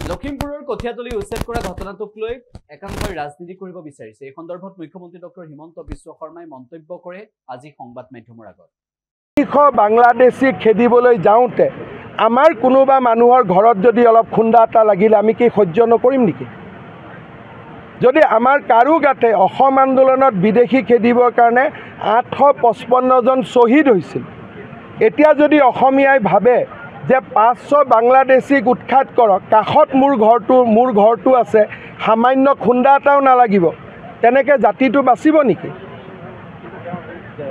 লখিমপুৰৰ কঠিয়াতলি উচ্ছেদ কৰা ঘটনাটোক লৈ একাংশই ৰাজনীতি কৰিব বিচাৰিছে। এই সন্দৰ্ভত মুখ্যমন্ত্ৰী ডক্টৰ হিমন্ত বিশ্ব শৰ্মাই মন্তব্য কৰে আজি সংবাদ মাধ্যমৰ আগত। বাংলাদেশীক খেদিবলৈ যাওঁতে আমাৰ কোনোবা মানুহৰ ঘৰত যদি অলপ খুন্দা এটা লাগিলে আমি কি সহ্য নকৰিম নেকি? যদি আমাৰ কাৰো গাতে অসম আন্দোলনত বিদেশী খেদিবৰ কাৰণে 855 জন শ্বহীদ হৈছিল, এতিয়া যদি অসমীয়াই ভাবে যে 500 বাংলাদেশীক উৎখাত কৰক, কাষত মোৰ ঘৰটো আছে, সামান্য খুন্দা এটাও নালাগিব, তেনেকৈ জাতিটো বাচিব নেকি?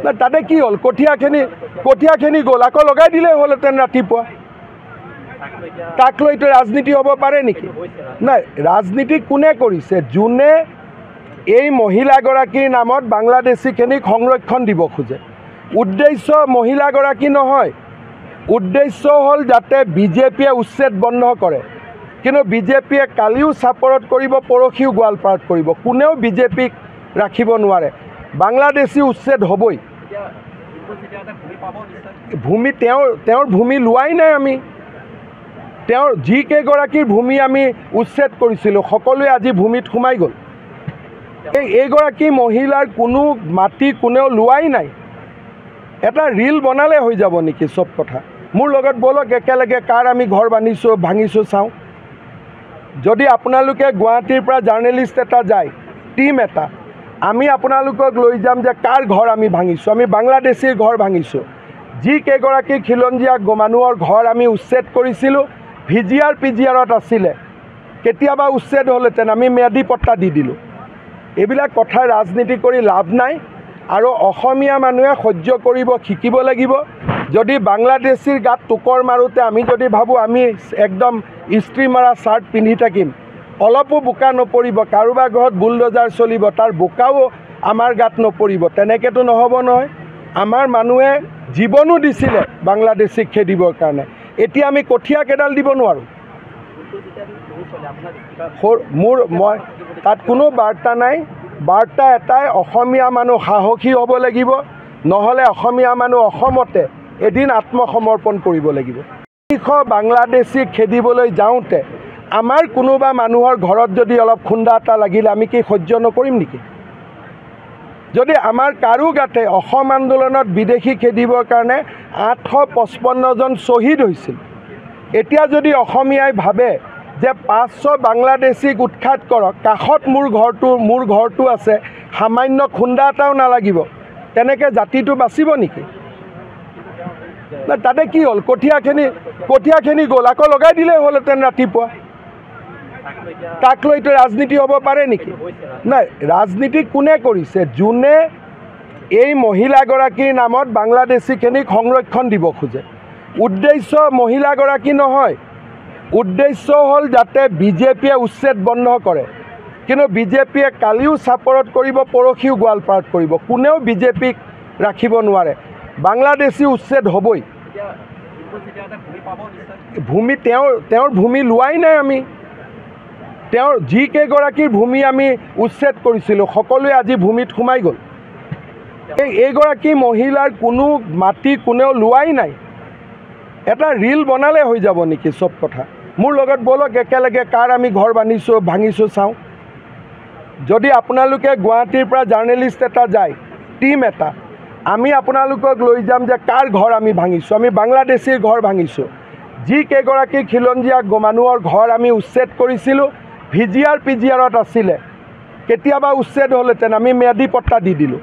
না তাতে কি হ'ল? কঠীয়াখিনি গ'ল, আকৌ লগাই দিলেই হ'লহেঁতেন ৰাতিপুৱা। তাক লৈতো ৰাজনীতি হ'ব পাৰে নেকি? নাই, ৰাজনীতি কোনে কৰিছে? যোনে এই মহিলাগৰাকীৰ নামত বাংলাদেশীখিনিক সংৰক্ষণ দিব খোজে। উদ্দেশ্য মহিলাগৰাকী নহয়, উদ্দেশ্য হ'ল যাতে বিজেপিয়ে উচ্ছেদ বন্ধ কৰে। কিন্তু বিজেপিয়ে কালিও চাপৰত কৰিব, পৰহিও গোৱালপাৰাত কৰিব। কোনেও বিজেপিক ৰাখিব নোৱাৰে। বাংলাদেশী উচ্ছেদ হ'বই। ভূমি তেওঁৰ ভূমি লোৱাই নাই আমি। তেওঁৰ যিকেইগৰাকীৰ ভূমি আমি উচ্ছেদ কৰিছিলোঁ সকলোৱে আজি ভূমিত সোমাই গ'ল। এইগৰাকী মহিলাৰ কোনো মাটি কোনেও লোৱাই নাই। এটা ৰীল বনালে হৈ যাব নেকি চব কথা? মোৰ লগত বলক একেলগে কাৰ আমি ঘৰ ভাঙিছোঁ চাওঁ। যদি আপোনালোকে গুৱাহাটীৰ পৰা জাৰ্নেলিষ্ট এটা যায়, টিম এটা, আমি আপোনালোকক লৈ যাম যে কাৰ ঘৰ আমি ভাঙিছোঁ। আমি বাংলাদেশীৰ ঘৰ ভাঙিছোঁ। যিকেইগৰাকী খিলঞ্জীয়া মানুহৰ ঘৰ আমি উচ্ছেদ কৰিছিলোঁ, PGRত আছিলে, কেতিয়াবা উচ্ছেদ হ'লহেঁতেন, আমি ম্যাদী পট্টা দি দিলোঁ। এইবিলাক কথা ৰাজনীতি কৰি লাভ নাই। আৰু অসমীয়া মানুহে সহ্য কৰিব শিকিব লাগিব। যদি বাংলাদেশীৰ গাত টোকৰ মাৰোঁতে আমি যদি ভাবোঁ আমি একদম ইস্ত্ৰি মাৰা চাৰ্ট পিন্ধি থাকিম, অলপো বোকা নপৰিব, কাৰোবাৰ ঘৰত বুলডোজাৰ চলিব, তাৰ বোকাও আমাৰ গাত নপৰিব, তেনেকৈতো নহ'ব নহয়। আমাৰ মানুহে জীৱনো দিছিলে বাংলাদেশীক খেদিবৰ কাৰণে। এতিয়া আমি কঠীয়া কেইডাল দিব নোৱাৰোঁ। মই তাত কোনো বাৰ্তা নাই। বাৰ্তা এটাই, অসমীয়া মানুহ সাহসী হ'ব লাগিব, নহ'লে অসমীয়া মানুহ অসমতে এদিন আত্মসমৰ্পণ কৰিব লাগিব। বাংলাদেশীক খেদিবলৈ যাওঁতে আমাৰ কোনোবা মানুহৰ ঘৰত যদি অলপ খুন্দা এটা লাগিলে আমি কি সহ্য নকৰিম নেকি? যদি আমাৰ কাৰো গাতে অসম আন্দোলনত বিদেশী খেদিবৰ কাৰণে 855 জন শ্বহীদ হৈছিল, এতিয়া যদি অসমীয়াই ভাবে যে 500 বাংলাদেশীক উৎখাত কৰক, কাষত মোৰ ঘৰটো আছে, সামান্য খুন্দা এটাও নালাগিব, তেনেকৈ জাতিটো বাচিব নেকি? না তাতে কি হ'ল? কঠীয়াখিনি গ'ল, আকৌ লগাই দিলেই হ'লহেঁতেন ৰাতিপুৱা। তাক লৈতো ৰাজনীতি হ'ব পাৰে নেকি? নাই, ৰাজনীতি কোনে কৰিছে? যোনে এই মহিলাগৰাকীৰ নামত বাংলাদেশীখিনিক সংৰক্ষণ দিব খোজে। উদ্দেশ্য মহিলাগৰাকী নহয়, উদ্দেশ্য হ'ল যাতে বিজেপিয়ে উচ্ছেদ বন্ধ কৰে। কিন্তু বিজেপিয়ে কালিও চাপৰত কৰিব, পৰহিও গোৱালপাৰাত কৰিব। কোনেও বিজেপিক ৰাখিব নোৱাৰে। বাংলাদেশী উচ্ছেদ হ'বই। ভূমি তেওঁৰ ভূমি লোৱাই নাই আমি। তেওঁৰ যিকেইগৰাকীৰ ভূমি আমি উচ্ছেদ কৰিছিলোঁ সকলোৱে আজি ভূমিত সোমাই গ'ল। এইগৰাকী মহিলাৰ কোনো মাটি কোনেও লোৱাই নাই। এটা ৰীল বনালে হৈ যাব নেকি চব কথা? মোৰ লগত বলক একেলগে কাৰ আমি ঘৰ ভাঙিছোঁ চাওঁ। যদি আপোনালোকে গুৱাহাটীৰ পৰা জাৰ্নেলিষ্ট এটা যায়, টিম এটা, আমি আপোনালোকক লৈ যাম যে কাৰ ঘৰ আমি ভাঙিছোঁ। আমি বাংলাদেশীৰ ঘৰ ভাঙিছোঁ। যিকেইগৰাকী খিলঞ্জীয়া মানুহৰ ঘৰ আমি উচ্ছেদ কৰিছিলোঁ, PGRত আছিলে, কেতিয়াবা উচ্ছেদ হ'লহেঁতেন, আমি ম্যাদী পট্টা দি দিলোঁ।